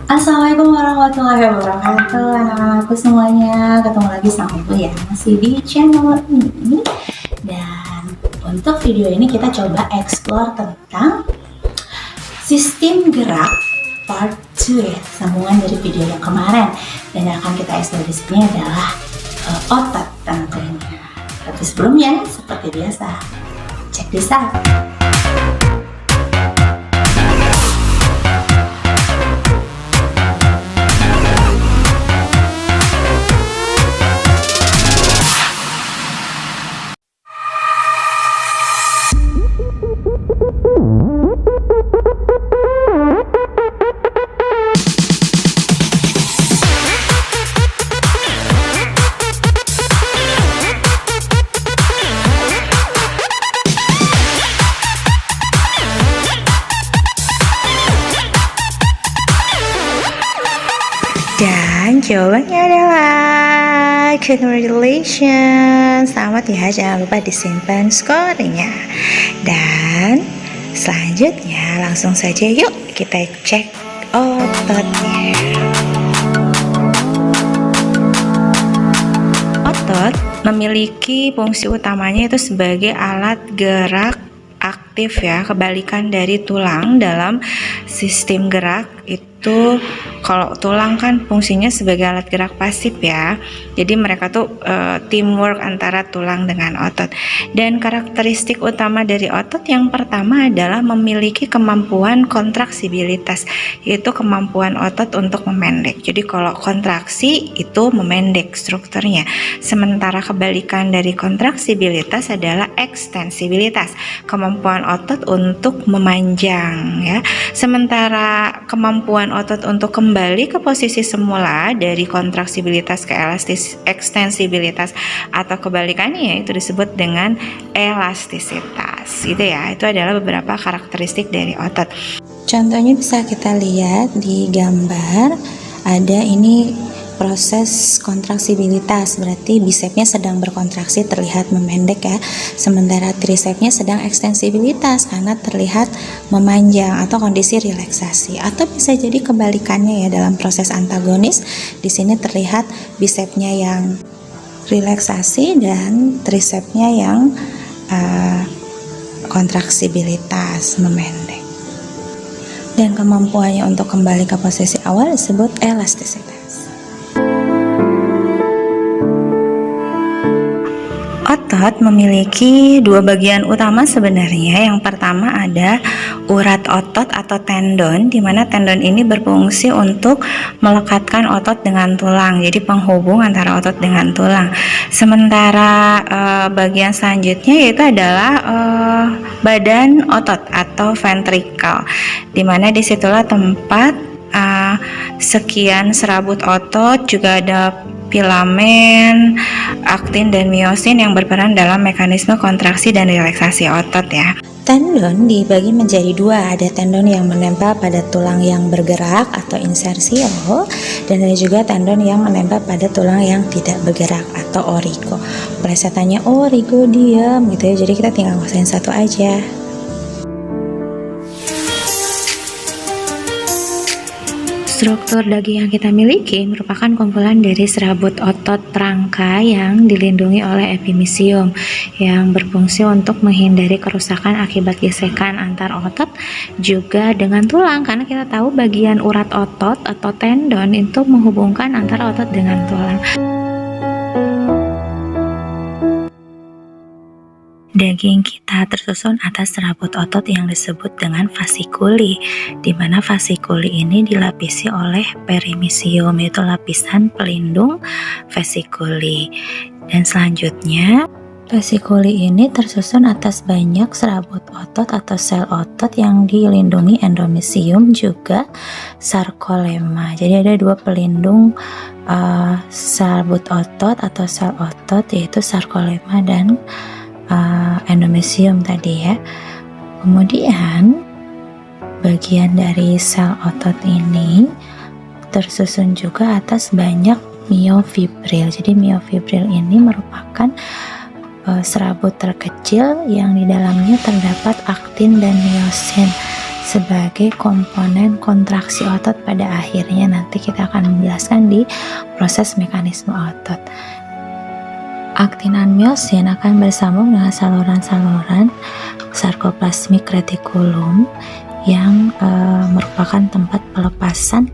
Assalamualaikum warahmatullahi wabarakatuh, anak-anakku semuanya. Ketemu lagi sama gue ya, masih di channel ini. Dan untuk video ini kita coba explore tentang sistem gerak part 2 ya, sambungan dari video yang kemarin. Dan yang akan kita explore di sini adalah otot tentunya. Tapi sebelumnya, seperti biasa, check this out. Dan jawabannya adalah congratulations, selamat ya, jangan lupa disimpan skornya. Dan selanjutnya langsung saja yuk kita cek ototnya. Otot memiliki fungsi utamanya itu sebagai alat gerak aktif ya, kebalikan dari tulang dalam sistem gerak itu. Kalau tulang kan fungsinya sebagai alat gerak pasif ya, jadi mereka tuh teamwork antara tulang dengan otot. Dan karakteristik utama dari otot yang pertama adalah memiliki kemampuan kontraksibilitas, yaitu kemampuan otot untuk memendek. Jadi kalau kontraksi itu memendek strukturnya, sementara kebalikan dari kontraksibilitas adalah ekstensibilitas, kemampuan otot untuk memanjang ya. Sementara kemampuan otot untuk kembali ke posisi semula dari kontraksibilitas ke ekstensibilitas atau kebalikannya itu disebut dengan elastisitas gitu ya. Itu adalah beberapa karakteristik dari otot. Contohnya bisa kita lihat di gambar, ada ini proses kontraksibilitas, berarti bisepnya sedang berkontraksi terlihat memendek ya, sementara trisepnya sedang ekstensibilitas karena terlihat memanjang atau kondisi relaksasi. Atau bisa jadi kebalikannya ya, dalam proses antagonis di sini terlihat bisepnya yang relaksasi dan trisepnya yang kontraksibilitas memendek. Dan kemampuannya untuk kembali ke posisi awal disebut elastisitas. Otot memiliki dua bagian utama sebenarnya. Yang pertama ada urat otot atau tendon, di mana tendon ini berfungsi untuk melekatkan otot dengan tulang, jadi penghubung antara otot dengan tulang. Sementara bagian selanjutnya yaitu adalah badan otot atau ventricle, di mana disitulah tempat sekian serabut otot, juga ada filamen, aktin, dan miosin yang berperan dalam mekanisme kontraksi dan relaksasi otot ya. Tendon dibagi menjadi dua, ada tendon yang menempel pada tulang yang bergerak atau insersio, dan ada juga tendon yang menempel pada tulang yang tidak bergerak atau origo. Plesetannya origo diam gitu ya, jadi kita tinggal nguasain satu aja. Struktur daging yang kita miliki merupakan kumpulan dari serabut otot rangka yang dilindungi oleh epimisium yang berfungsi untuk menghindari kerusakan akibat gesekan antar otot juga dengan tulang, karena kita tahu bagian urat otot atau tendon itu menghubungkan antara otot dengan tulang. Daging kita tersusun atas serabut otot yang disebut dengan fasikuli, di mana fasikuli ini dilapisi oleh perimisium, yaitu lapisan pelindung fasikuli. Dan selanjutnya fasikuli ini tersusun atas banyak serabut otot atau sel otot yang dilindungi endomisium juga sarkolema. Jadi ada dua pelindung serabut otot atau sel otot, yaitu sarkolema dan endomisium tadi ya. Kemudian bagian dari sel otot ini tersusun juga atas banyak miofibril. Jadi miofibril ini merupakan serabut terkecil yang di dalamnya terdapat aktin dan miosin. sebagai komponen kontraksi otot pada akhirnya. Nanti kita akan menjelaskan di proses mekanisme otot. Aktin dan miosin akan bersambung dengan saluran-saluran sarkoplasmik retikulum yang merupakan tempat pelepasan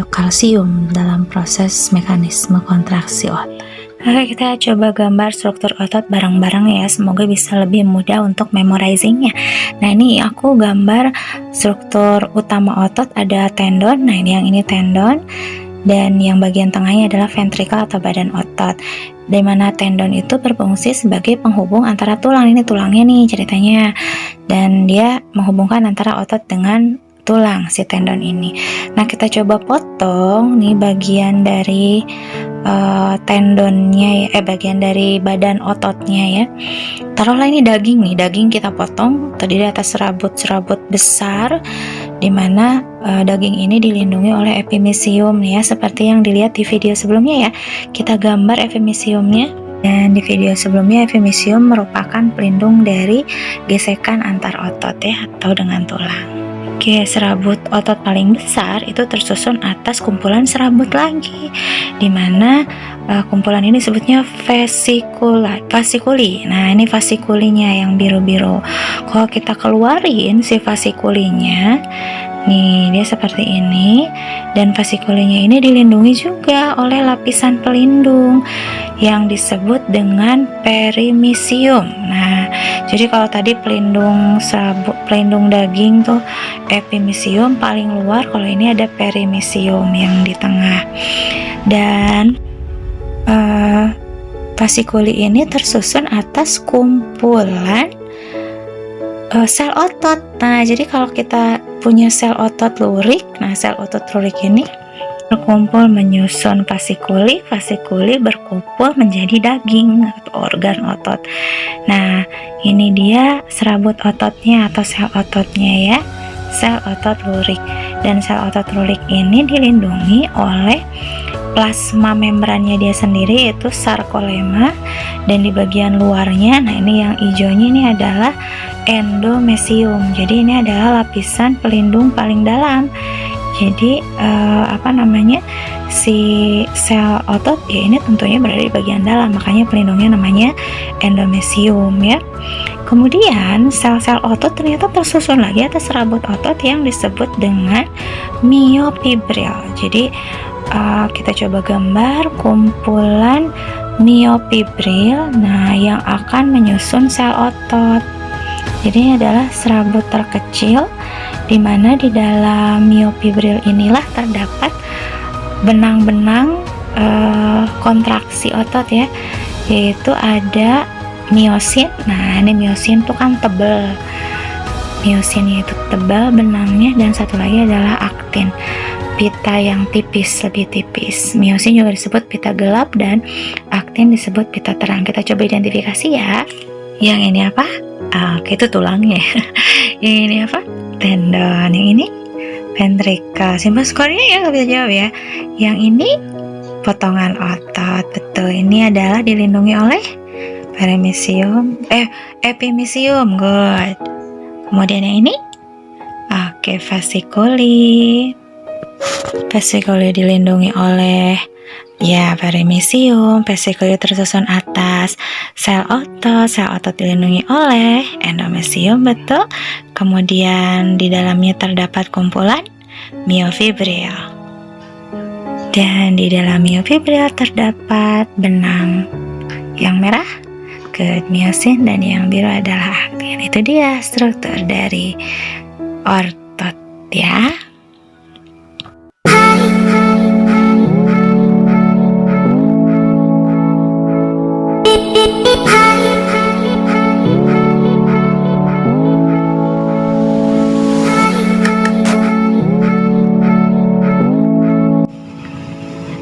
kalsium dalam proses mekanisme kontraksi otot. Oke, kita coba gambar struktur otot bareng-bareng ya, semoga bisa lebih mudah untuk memorizingnya. Nah, ini aku gambar struktur utama otot, ada tendon. Nah, ini yang ini tendon, dan yang bagian tengahnya adalah ventrikel atau badan otot, di mana tendon itu berfungsi sebagai penghubung antara tulang. Ini tulangnya nih ceritanya, dan dia menghubungkan antara otot dengan tulang si tendon ini. Nah, kita coba potong nih bagian dari tendonnya ya, bagian dari badan ototnya ya. Taruhlah ini daging nih, daging kita potong terdiri atas serabut-serabut besar, dimana daging ini dilindungi oleh epimisium ya, seperti yang dilihat di video sebelumnya ya. Kita gambar epimisiumnya, dan di video sebelumnya epimisium merupakan pelindung dari gesekan antar otot ya, atau dengan tulang. Oke, serabut otot paling besar itu tersusun atas kumpulan serabut lagi, dimana kumpulan ini sebutnya fasikuli. Nah, ini fasikulinya yang biru-biru. Kalau kita keluarin si fasikulinya, nih dia seperti ini, dan fasikulinya ini dilindungi juga oleh lapisan pelindung yang disebut dengan perimisium. Nah, jadi kalau tadi pelindung daging tuh epimisium paling luar, kalau ini ada perimisium yang di tengah. Dan fasikuli ini tersusun atas kumpulan sel otot. Nah, jadi kalau kita punya sel otot lurik, nah sel otot lurik ini berkumpul menyusun fasikuli, fasikuli berkumpul menjadi daging atau organ otot. Nah, ini dia serabut ototnya atau sel ototnya ya, sel otot lurik. Dan sel otot lurik ini dilindungi oleh plasma membrannya dia sendiri, yaitu sarkolema, dan di bagian luarnya, nah ini yang hijaunya ini adalah endomesium. Jadi ini adalah lapisan pelindung paling dalam. Jadi si sel otot ya ini tentunya berada di bagian dalam, makanya pelindungnya namanya endomesium ya. Kemudian sel-sel otot ternyata tersusun lagi atas serabut otot yang disebut dengan myofibril. Jadi kita coba gambar kumpulan myofibril, nah yang akan menyusun sel otot. Jadi ini adalah serabut terkecil, di mana di dalam myofibril inilah terdapat benang-benang kontraksi otot ya, yaitu ada miosin. Nah, ini miosin itu kan tebal, miosinnya itu tebal benangnya, dan satu lagi adalah aktin, pita yang tipis, lebih tipis. Miosin juga disebut pita gelap dan aktin disebut pita terang. Kita coba identifikasi ya. Yang ini apa? Oke, itu tulangnya. Yang ini apa? Tendon. Yang ini ventrikel. Simpel skornya ya, nggak bisa jawab ya. Yang ini potongan otot. Betul, ini adalah dilindungi oleh epimisium. Good. Kemudian yang ini, oke, fasikuli. Fasikuli dilindungi oleh ya perimisium. Fasikuli tersusun atas sel otot dilindungi oleh endomesium, betul. Kemudian di dalamnya terdapat kumpulan myofibril, dan di dalam myofibril terdapat benang yang merah ke miosin, dan yang biru adalah aktin. Itu dia struktur dari otot ya.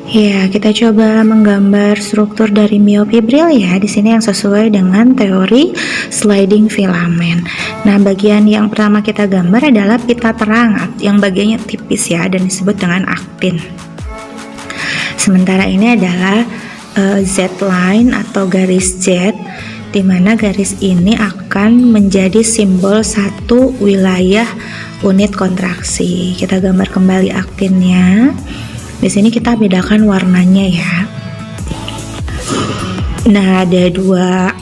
Ya, kita coba menggambar struktur dari myofibril ya. Di sini yang sesuai dengan teori sliding filament. Nah, bagian yang pertama kita gambar adalah pita terang yang bagiannya tipis ya, dan disebut dengan aktin. Sementara ini adalah Z line atau garis Z di mana garis ini akan menjadi simbol satu wilayah unit kontraksi. Kita gambar kembali aktinnya. Di sini kita bedakan warnanya ya. Nah, ada dua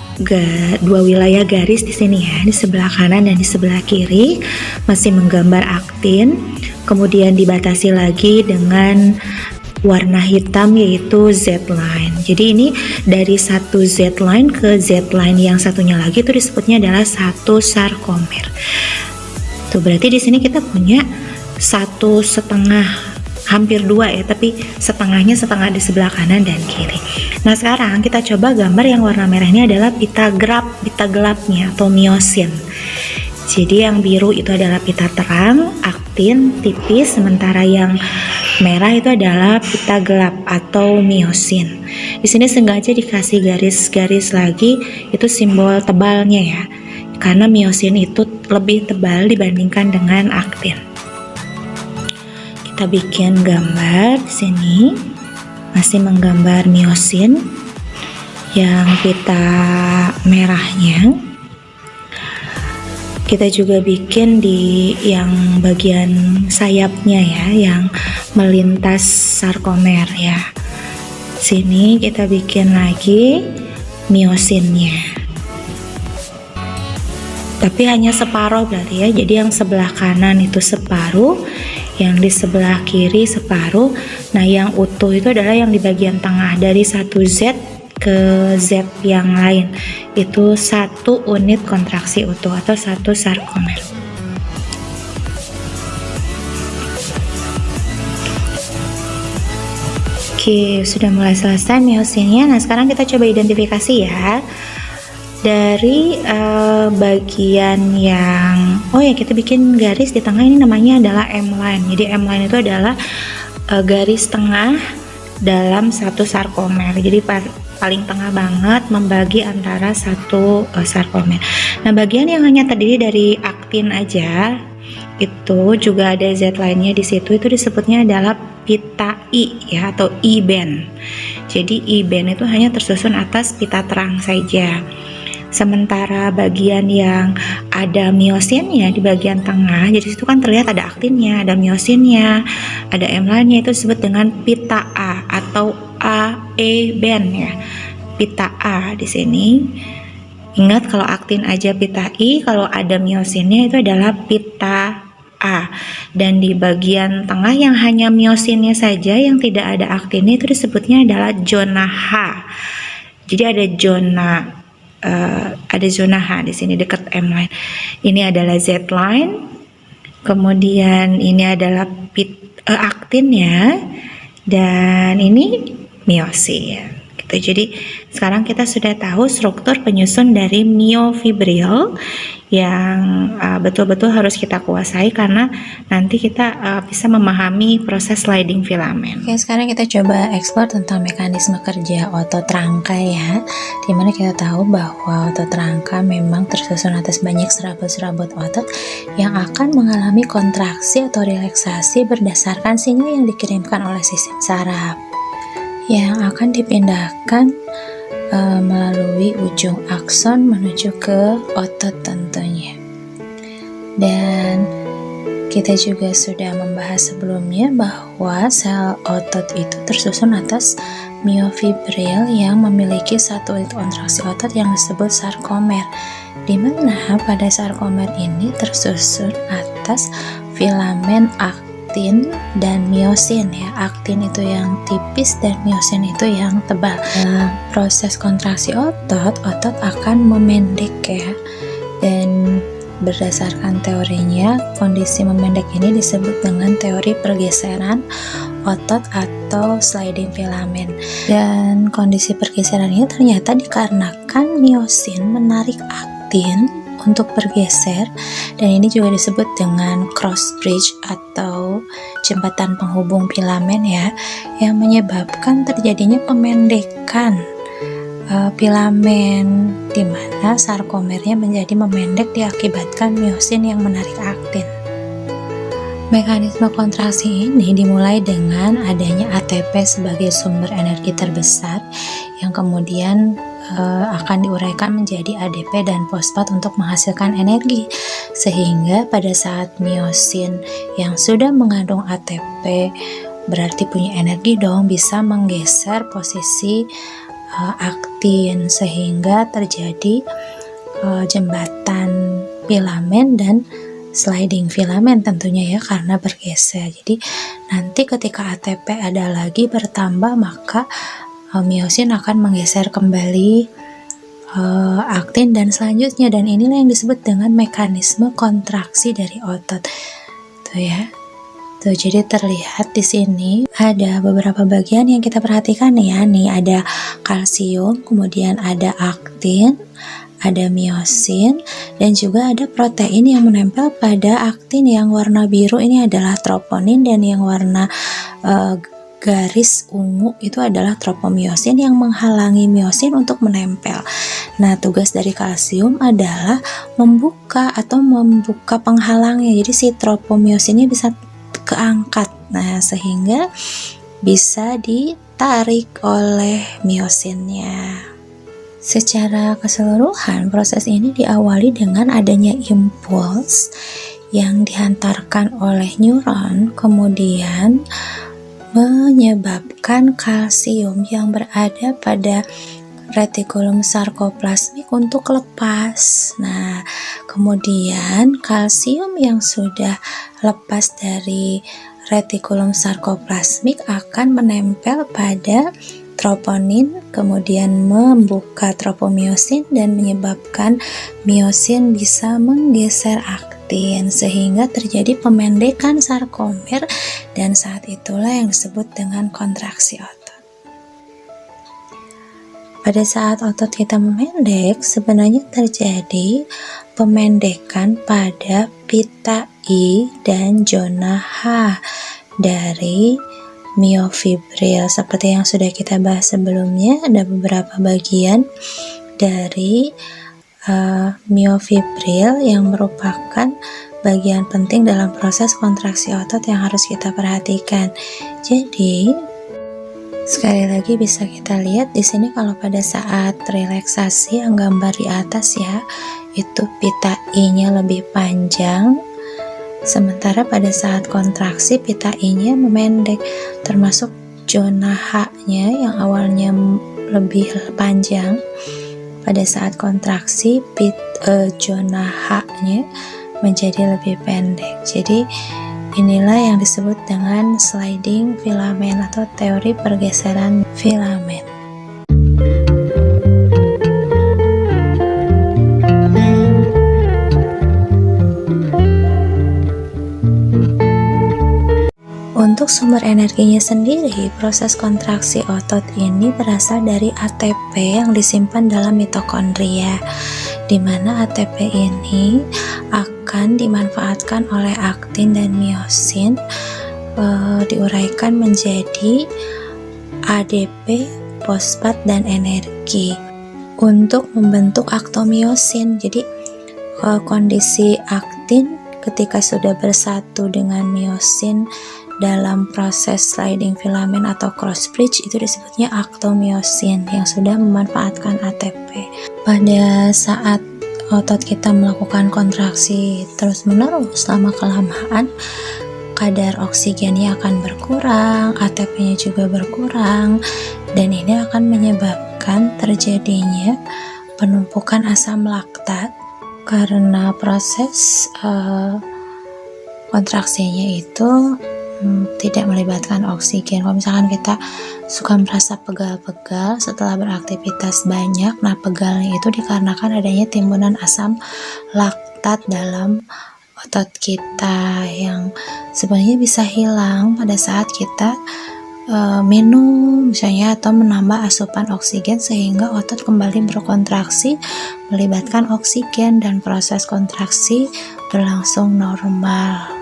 wilayah garis di sini ya, di sebelah kanan dan di sebelah kiri, masih menggambar aktin. Kemudian dibatasi lagi dengan warna hitam yaitu Z-line. Jadi ini dari satu Z-line ke Z-line yang satunya lagi itu disebutnya adalah satu sarkomer. Tuh berarti di sini kita punya 1,5, hampir 2 ya, tapi setengah di sebelah kanan dan kiri. Nah sekarang kita coba gambar yang warna merah ini adalah pita gelapnya atau miosin. Jadi yang biru itu adalah pita terang, aktin, tipis, sementara yang merah itu adalah pita gelap atau miosin. Di sini sengaja dikasih garis-garis lagi, itu simbol tebalnya ya, karena miosin itu lebih tebal dibandingkan dengan aktin. Kita bikin gambar di sini, masih menggambar miosin yang pita merahnya. Kita juga bikin di yang bagian sayapnya ya, yang melintas sarkomer ya. Sini kita bikin lagi miosinnya. Tapi hanya separuh berarti ya. Jadi yang sebelah kanan itu separuh, yang di sebelah kiri separuh. Nah, yang utuh itu adalah yang di bagian tengah, dari satu Z ke Z yang lain. Itu satu unit kontraksi utuh atau satu sarkomer. Oke, sudah mulai selesai miosinnya. Nah, sekarang kita coba identifikasi ya. Dari bagian yang kita bikin garis di tengah, ini namanya adalah M-line. Jadi M-line itu adalah garis tengah dalam satu sarkomer. Jadi paling tengah banget membagi antara satu sarkomer. Nah, bagian yang hanya terdiri dari aktin aja itu juga ada Z lainnya di situ, itu disebutnya adalah pita I ya, atau I band. Jadi I band itu hanya tersusun atas pita terang saja. Sementara bagian yang ada miosinnya di bagian tengah, jadi situ kan terlihat ada aktinnya, ada miosinnya, ada M-line-nya, itu disebut dengan pita A atau AE band ya. Pita A di sini. Ingat kalau aktin aja pita I, kalau ada miosinnya itu adalah pita A. Dan di bagian tengah yang hanya miosinnya saja yang tidak ada aktinnya itu disebutnya adalah zona H. Jadi ada zona H di sini dekat M line. Ini adalah Z line. Kemudian ini adalah aktinnya dan ini miosin. Gitu. Jadi sekarang kita sudah tahu struktur penyusun dari miofibril yang betul-betul harus kita kuasai, karena nanti kita bisa memahami proses sliding filamen. Oke, sekarang kita coba eksplor tentang mekanisme kerja otot rangka ya, dimana kita tahu bahwa otot rangka memang tersusun atas banyak serabut-serabut otot yang akan mengalami kontraksi atau relaksasi berdasarkan sinyal yang dikirimkan oleh sistem saraf yang akan dipindahkan melalui ujung akson menuju ke otot tentunya. Dan kita juga sudah membahas sebelumnya bahwa sel otot itu tersusun atas miofibril yang memiliki satu unit kontraksi otot yang disebut sarkomer, di mana pada sarkomer ini tersusun atas filamen aktin dan miosin ya. Aktin itu yang tipis dan miosin itu yang tebal. Proses kontraksi otot akan memendek ya, dan berdasarkan teorinya kondisi memendek ini disebut dengan teori pergeseran otot atau sliding filament. Dan kondisi pergeseran ini ternyata dikarenakan miosin menarik aktin untuk bergeser, dan ini juga disebut dengan cross bridge atau jembatan penghubung filamen ya, yang menyebabkan terjadinya pemendekan filamen, di mana sarkomernya menjadi memendek diakibatkan miosin yang menarik aktin. Mekanisme kontraksi ini dimulai dengan adanya ATP sebagai sumber energi terbesar yang kemudian akan diuraikan menjadi ADP dan fosfat untuk menghasilkan energi, sehingga pada saat miosin yang sudah mengandung ATP berarti punya energi dong, bisa menggeser posisi aktin sehingga terjadi jembatan filamen dan sliding filamen tentunya ya, karena bergeser. Jadi nanti ketika ATP ada lagi bertambah, maka miosin akan menggeser kembali aktin dan selanjutnya, dan inilah yang disebut dengan mekanisme kontraksi dari otot. Tuh ya. Tuh, jadi terlihat di sini ada beberapa bagian yang kita perhatikan ya. Nih ada kalsium, kemudian ada aktin, ada miosin, dan juga ada protein yang menempel pada aktin. Yang warna biru ini adalah troponin, dan yang warna garis ungu itu adalah tropomiosin yang menghalangi miosin untuk menempel. Nah, tugas dari kalsium adalah membuka penghalangnya. Jadi si tropomiosinnya bisa keangkat. Nah, sehingga bisa ditarik oleh miosinnya. Secara keseluruhan, proses ini diawali dengan adanya impuls yang dihantarkan oleh neuron, kemudian menyebabkan kalsium yang berada pada retikulum sarkoplasmik untuk lepas. Nah, kemudian kalsium yang sudah lepas dari retikulum sarkoplasmik akan menempel pada troponin, kemudian membuka tropomiosin dan menyebabkan miosin bisa menggeser aktin sehingga terjadi pemendekan sarkomer, dan saat itulah yang disebut dengan kontraksi otot. Pada saat otot kita memendek, sebenarnya terjadi pemendekan pada pita I dan zona H dari miofibril. Seperti yang sudah kita bahas sebelumnya, ada beberapa bagian dari miofibril yang merupakan bagian penting dalam proses kontraksi otot yang harus kita perhatikan. Jadi sekali lagi bisa kita lihat di sini kalau pada saat relaksasi yang gambar di atas ya, itu pita I-nya lebih panjang, sementara pada saat kontraksi pita I-nya memendek, termasuk zona H-nya yang awalnya lebih panjang. Pada saat kontraksi zona H-nya menjadi lebih pendek. Jadi inilah yang disebut dengan sliding filamen atau teori pergeseran filamen. Untuk sumber energinya sendiri, proses kontraksi otot ini berasal dari ATP yang disimpan dalam mitokondria, di mana ATP ini akan dimanfaatkan oleh aktin dan miosin, diuraikan menjadi ADP, fosfat, dan energi untuk membentuk aktomiosin. Jadi kondisi aktin ketika sudah bersatu dengan miosin dalam proses sliding filamen atau cross bridge itu disebutnya aktomiosin yang sudah memanfaatkan ATP. Pada saat otot kita melakukan kontraksi terus-menerus, lama-kelamaan kadar oksigennya akan berkurang, ATP-nya juga berkurang, dan ini akan menyebabkan terjadinya penumpukan asam laktat karena proses kontraksinya itu tidak melibatkan oksigen. Kalau misalkan kita suka merasa pegal-pegal setelah beraktivitas banyak, nah pegalnya itu dikarenakan adanya timbunan asam laktat dalam otot kita yang sebenarnya bisa hilang pada saat kita minum misalnya atau menambah asupan oksigen sehingga otot kembali berkontraksi melibatkan oksigen dan proses kontraksi berlangsung normal.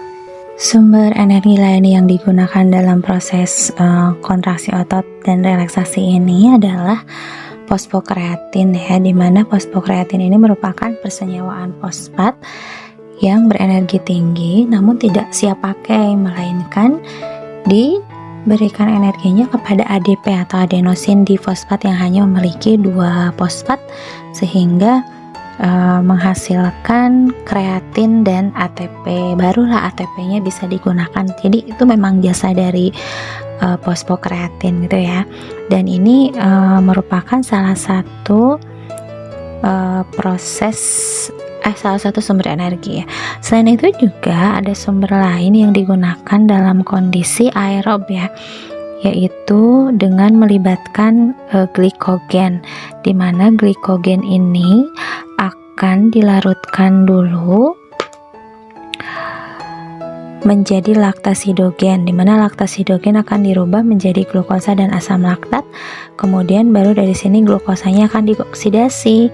Sumber energi lain yang digunakan dalam proses kontraksi otot dan relaksasi ini adalah fosfokreatin ya, di mana fosfokreatin ini merupakan persenyawaan fosfat yang berenergi tinggi namun tidak siap pakai, melainkan berikan energinya kepada ADP atau adenosin difosfat yang hanya memiliki 2 fosfat sehingga menghasilkan kreatin dan ATP. Barulah ATP-nya bisa digunakan. Jadi itu memang jasa dari fosfokreatin gitu ya. Dan ini merupakan salah satu salah satu sumber energi ya. Selain itu juga ada sumber lain yang digunakan dalam kondisi aerob ya, yaitu dengan melibatkan glikogen, di mana glikogen ini akan dilarutkan dulu menjadi laktasidogen, di mana laktasidogen akan dirubah menjadi glukosa dan asam laktat. Kemudian baru dari sini glukosanya akan dioksidasi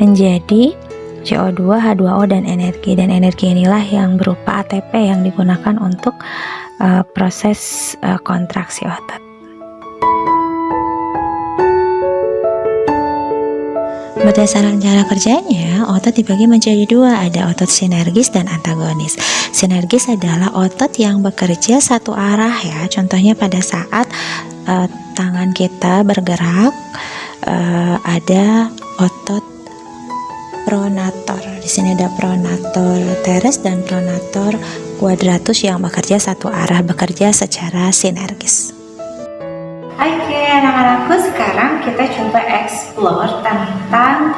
menjadi CO2, H2O dan energi. Dan energi inilah yang berupa ATP yang digunakan untuk proses kontraksi otot. Berdasarkan cara kerjanya, otot dibagi menjadi 2, ada otot sinergis dan antagonis. Sinergis adalah otot yang bekerja satu arah ya. Contohnya pada saat tangan kita bergerak, ada otot pronator. Di sini ada pronator teres dan pronator quadratus yang bekerja satu arah, bekerja secara sinergis. Oke anak-anakku, sekarang kita coba explore tentang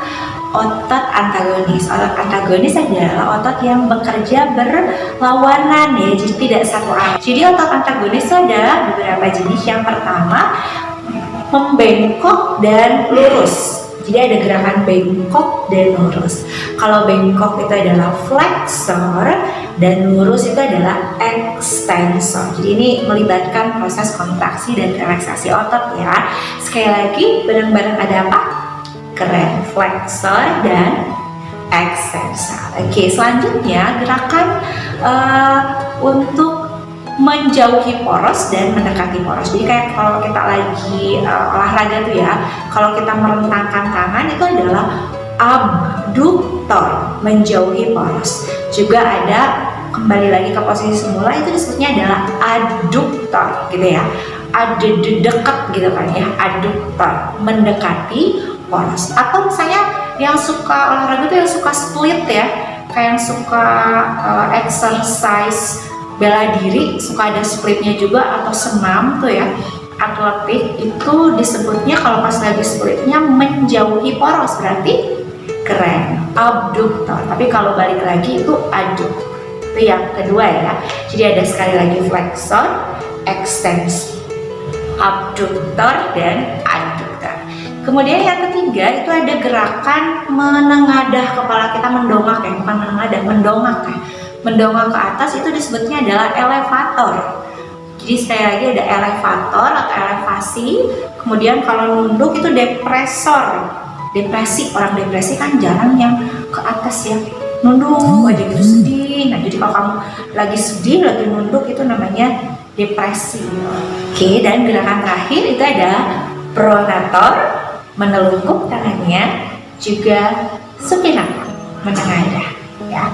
otot antagonis. Otot antagonis adalah otot yang bekerja berlawanan ya, jadi tidak satu arah. Jadi otot antagonis itu ada beberapa jenis. Yang pertama, membengkok dan lurus. Jadi ada gerakan bengkok dan lurus. Kalau bengkok itu adalah flexor dan lurus itu adalah extensor. Jadi ini melibatkan proses kontraksi dan relaksasi otot ya. Sekali lagi, bareng-bareng ada apa? Keren, flexor dan extensor. Oke, selanjutnya gerakan untuk menjauhi poros dan mendekati poros. Jadi kayak kalau kita lagi olahraga tuh ya, kalau kita merentangkan tangan itu adalah abduktor, menjauhi poros. Juga ada, kembali lagi ke posisi semula, itu disebutnya adalah aduktor gitu ya. Ada dekat gitu kan ya, aduktor, mendekati poros. Atau misalnya yang suka olahraga tuh yang suka split ya, kayak yang suka exercise bela diri, suka ada splitnya juga, atau senam tuh ya, atletik, itu disebutnya kalau pas lagi splitnya menjauhi poros, berarti keren, abduktor. Tapi kalau balik lagi itu aduk, itu yang kedua ya. Jadi ada sekali lagi flexor, ekstensi, abduktor dan aduktor. Kemudian yang ketiga itu ada gerakan menengadah kepala kita, mendongak ya, bukan menengadah, mendongak ya. Mendongak ke atas itu disebutnya adalah elevator. Jadi sekali lagi ada elevator atau elevasi. Kemudian kalau nunduk itu depresor. Depresi, orang depresi kan jarang yang ke atas ya, nunduk aja gitu, sedih. Nah jadi kalau kamu lagi sedih, lagi nunduk, itu namanya depresi. Oke, dan gerakan terakhir itu ada pronator, menelungkup tangannya, juga supinator, menengadah ya.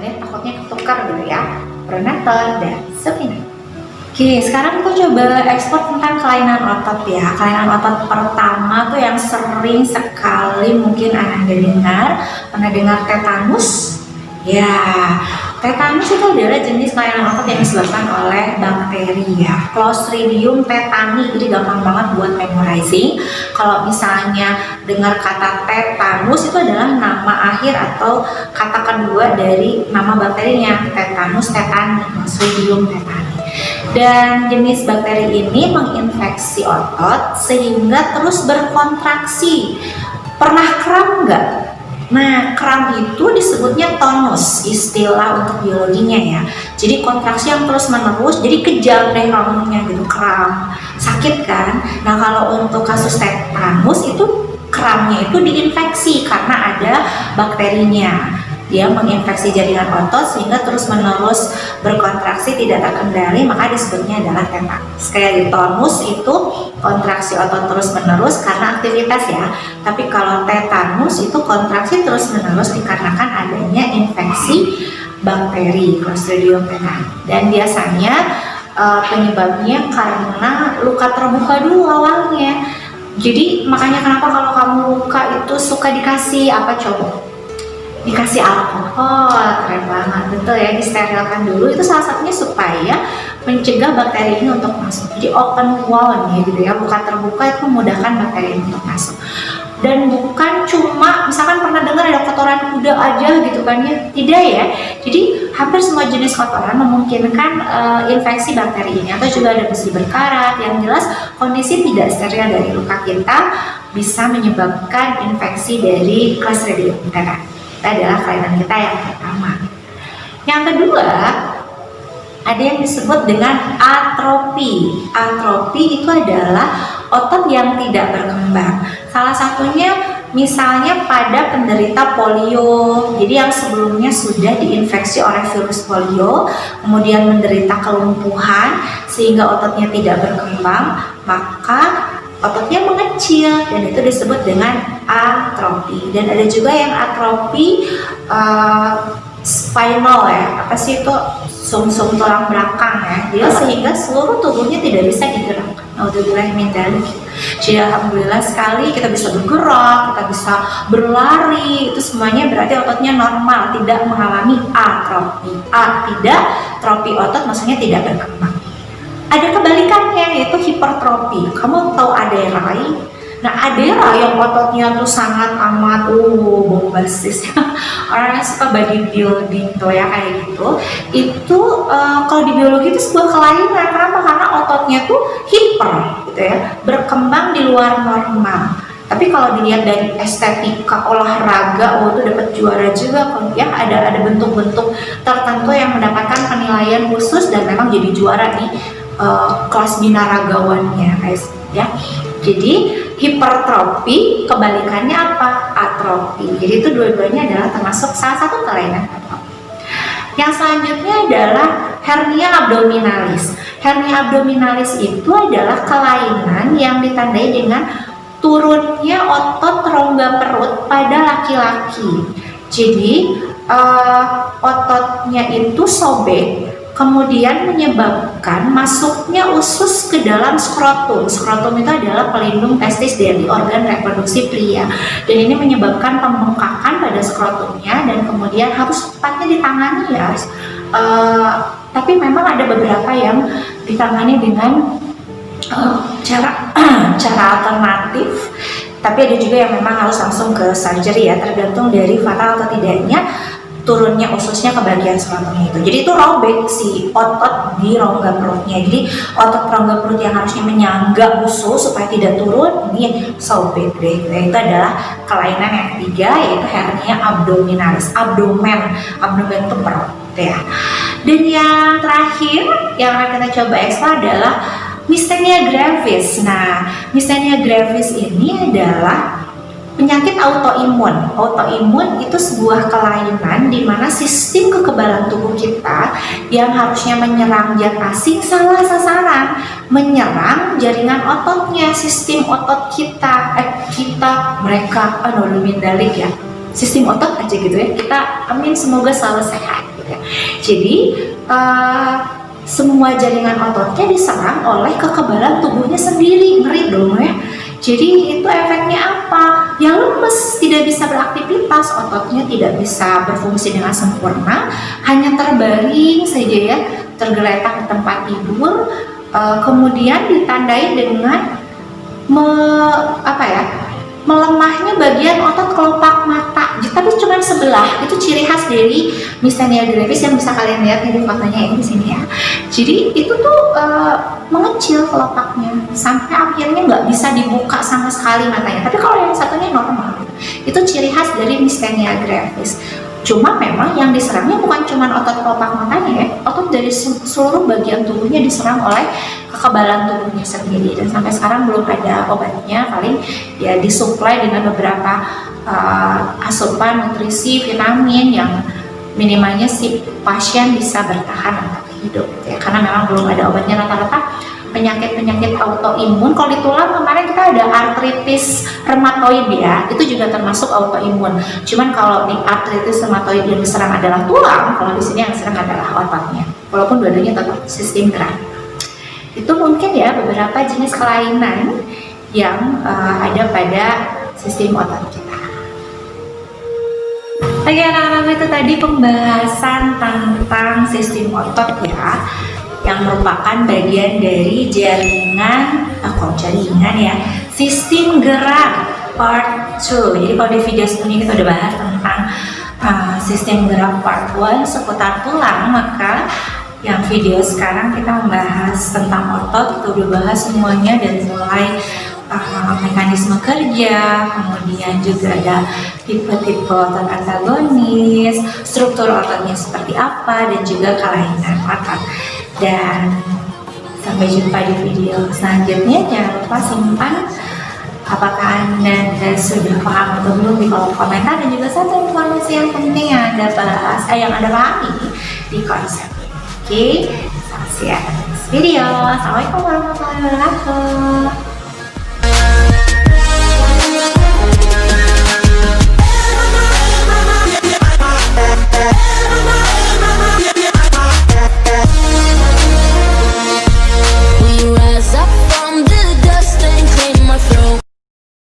Takutnya ketukar gitu ya, pronator dan supinator. Oke, sekarang kita coba ekspor tentang kelainan otot ya. Kelainan otot pertama tuh yang sering sekali mungkin Anda dengar, pernah dengar tetanus? Ya, tetanus itu adalah jenis kelainan otot yang disebabkan oleh bakteri ya, Clostridium tetani. Jadi gampang banget buat memorizing. Kalau misalnya dengar kata tetanus, itu adalah nama akhir atau kata kedua dari nama bakterinya, tetanus tetani, Clostridium tetani. Dan jenis bakteri ini menginfeksi otot sehingga terus berkontraksi. Pernah kram nggak? Nah, kram itu disebutnya tonus, istilah untuk biologinya ya. Jadi kontraksi yang terus menerus, jadi kejam deh ngomongnya gitu, kram. Sakit kan? Nah, kalau untuk kasus tetanus itu kramnya itu diinfeksi karena ada bakterinya. Dia menginfeksi jaringan otot sehingga terus menerus berkontraksi tidak terkendali, maka disebutnya adalah tetanus. Kayak tonus itu kontraksi otot terus menerus karena aktivitas ya, tapi kalau tetanus itu kontraksi terus menerus dikarenakan adanya infeksi bakteri Clostridium tetani. Dan biasanya penyebabnya karena luka terbuka dulu awalnya. Jadi makanya kenapa kalau kamu luka itu suka dikasih apa coba? Dikasih alkohol. Keren banget, betul ya, disterilkan dulu. Itu salah satunya supaya mencegah bakteri ini untuk masuk. Jadi open wound ya gitu ya, luka terbuka itu memudahkan bakteri ini untuk masuk. Dan bukan cuma misalkan pernah dengar ada kotoran kuda aja gitu kan ya, tidak ya. Jadi hampir semua jenis kotoran memungkinkan infeksi bakteri ini, atau juga ada besi berkarat. Yang jelas kondisi tidak steril dari luka kita bisa menyebabkan infeksi dari Clostridium infection. Itu adalah kelainan kita yang pertama. Yang kedua, ada yang disebut dengan atrofi. Atrofi itu adalah otot yang tidak berkembang. Salah satunya misalnya pada penderita polio. Jadi yang sebelumnya sudah diinfeksi oleh virus polio, kemudian menderita kelumpuhan sehingga ototnya tidak berkembang, maka ototnya mengecil dan itu disebut dengan atrofi. Dan ada juga yang atrofi spinal ya, apa sih itu, sum-sum tulang belakang ya, dia sehingga seluruh tubuhnya tidak bisa digerakkan. Alhamdulillah min dzalik. Jadi alhamdulillah sekali kita bisa bergerak, kita bisa berlari, itu semuanya berarti ototnya normal, tidak mengalami atrofi. Tidak, trofi otot maksudnya tidak berkembang. Ada kebalikannya, yaitu hipertrofi. Kamu tahu aderai? Nah, adera yang ototnya tuh sangat amat bombastis. Orang yang suka bodybuilding tuh ya kayak gitu. Itu kalau di biologi itu sebuah kelainan. Kenapa? Karena ototnya tuh hiper gitu ya, berkembang di luar normal. Tapi kalau dilihat dari estetika olahraga, itu dapat juara juga ya, ada bentuk-bentuk tertentu yang mendapatkan penilaian khusus dan memang jadi juara di kelas binaragawannya guys ya. Jadi hipertrofi kebalikannya apa? Atrofi. Jadi itu dua-duanya adalah termasuk salah satu kelainan atrofi. Yang selanjutnya adalah hernia abdominalis. Hernia abdominalis itu adalah kelainan yang ditandai dengan turunnya otot rongga perut pada laki-laki. Jadi ototnya itu sobek, kemudian menyebabkan masuknya usus ke dalam skrotum. Skrotum itu adalah pelindung testis dari organ reproduksi pria, dan ini menyebabkan pembengkakan pada skrotumnya dan kemudian harus cepatnya ditangani ya. Tapi memang ada beberapa yang ditangani dengan cara alternatif, tapi ada juga yang memang harus langsung ke surgery ya, tergantung dari fatal atau tidaknya turunnya ususnya ke bagian skrotumnya itu. Jadi itu robek si otot di rongga perutnya. Jadi otot rongga perut yang harusnya menyangga usus supaya tidak turun, ini sobek deh. Itu adalah kelainan yang ketiga, yaitu hernia abdominalis. Abdomen itu perut ya. Dan yang terakhir yang akan kita coba eksplor adalah Myasthenia gravis. Nah, Myasthenia gravis ini adalah penyakit autoimun. Autoimun itu sebuah kelainan di mana sistem kekebalan tubuh kita yang harusnya menyerang zat asing salah sasaran, menyerang jaringan ototnya, sistem otot kita, mereka dalik ya, sistem otot aja gitu ya. Kita amin semoga selalu sehat gitu ya. Jadi semua jaringan ototnya diserang oleh kekebalan tubuhnya sendiri. Ngeri dong ya. Jadi itu efeknya apa? Ya lemes, tidak bisa beraktivitas, ototnya tidak bisa berfungsi dengan sempurna, hanya terbaring saja ya, tergeletak di tempat tidur. Kemudian ditandai dengan melemahnya bagian otot kelopak mata, tapi cuma sebelah. Itu ciri khas dari Myasthenia gravis yang bisa kalian lihat di fotonya yang di sini ya. Jadi itu tuh mengecil kelopaknya sampai akhirnya nggak bisa dibuka sama sekali matanya. Tapi kalau yang satunya normal, itu ciri khas dari Myasthenia gravis. Cuma memang yang diserangnya bukan cuma otot kelopak matanya ya, otot dari seluruh bagian tubuhnya diserang oleh kekebalan tubuhnya sendiri. Dan sampai sekarang belum ada obatnya, paling ya disuplai dengan beberapa asupan nutrisi, vitamin yang minimalnya si pasien bisa bertahan untuk hidup ya, karena memang belum ada obatnya. Rata-rata penyakit-penyakit autoimun, kalau di tulang kemarin kita ada artritis rheumatoid ya, itu juga termasuk autoimun. Cuman kalau di artritis rheumatoid yang diserang adalah tulang, kalau di sini yang diserang adalah ototnya, walaupun dua-duanya tetap sistem gerak. Itu mungkin ya beberapa jenis kelainan yang ada pada sistem otot kita. Oke anak-anak, itu tadi pembahasan tentang sistem otot ya, yang merupakan bagian dari sistem gerak part 2. Jadi kalau di video sebelumnya kita udah bahas tentang sistem gerak part 1 seputar tulang, maka yang video sekarang kita membahas tentang otot. Kita udah bahas semuanya dari mulai mekanisme kerja, kemudian juga ada tipe-tipe otot antagonis, struktur ototnya seperti apa, dan juga kelainan otot. Dan sampai jumpa di video selanjutnya. Jangan lupa simpan apakah Anda sudah paham atau belum di kolom komentar, dan juga satu informasi yang penting yang Anda bahas, yang Anda pahami di konsep. Oke, sampai jumpa di video. Assalamualaikum warahmatullahi wabarakatuh.